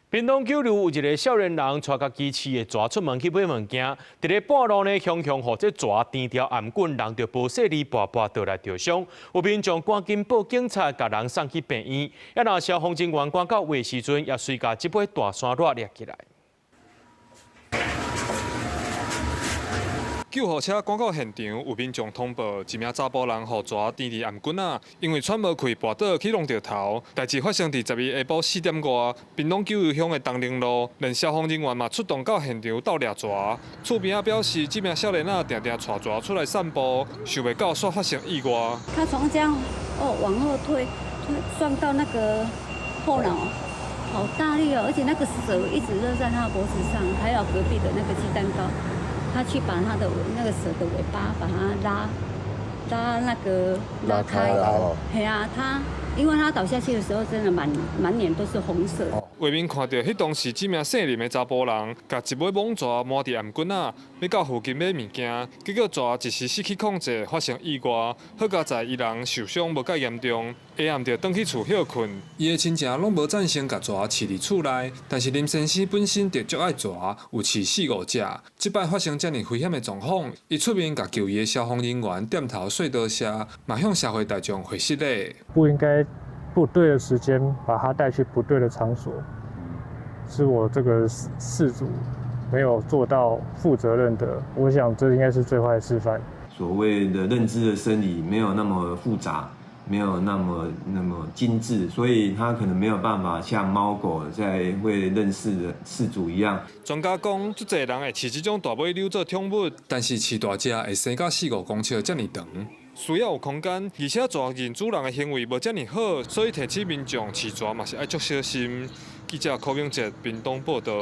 屏东九如有一个少年人带家己饲的蛇出门去买物件，伫咧半路呢，雄雄互这蛇颠条颔棍，人着无细里跋跋倒来着伤。有民众赶紧报警察，甲人送去病院。也若消防人员赶到位时阵，也随甲这尾大山拖掠起来。 救护车赶到现场，有民众通报，一名查甫人互蛇颠伫颔棍仔，因为喘无气，跋倒去弄着头。代志发生伫12下晡4点外，屏东九如乡的东宁路，连消防人员嘛出动到现场斗掠蛇。厝边仔表示，这名少年仔定定带蛇出来散步，想袂到煞发生意外。他从这样往后推，撞到那个后脑，好大力哦！而且那个蛇一直勒在他的脖子上，还有隔壁的那个鸡蛋糕。 他去把他的那个蛇的尾巴把它拉开，嘿啊，因为他倒下去的时候，真的满脸都是红色。画面看到，迄当时这名姓林的查甫人，甲一尾猛蛇摸伫颔棍仔，要到附近买物件，结果蛇一时失去控制，发生意外。好佳在伊人受伤无介严重，下暗着返去厝休困。伊的亲戚拢无赞成甲蛇饲伫厝内，但是林先生本身就足爱蛇，有饲4、5只。即摆发生遮尔危险的状况，伊出面甲救伊的消防人员点头说多谢，嘛向社会大众回失礼。不应该不对的时间把他带去不对的场所，是我这个事主没有做到负责任的。我想这应该是最坏的示范。所谓的认知的生理没有那么复杂，没有那么精致，所以他可能没有办法像猫狗在会认识的饲主一样。专家讲，足侪人会饲这种大尾鸟做宠物，但是饲大只会生到4、5公尺遮尔长。 需要有空间，而且蛇认主人的行为无遮尔好，所以提醒民众饲蛇嘛是爱足小心。记者柯永哲，屏东报道。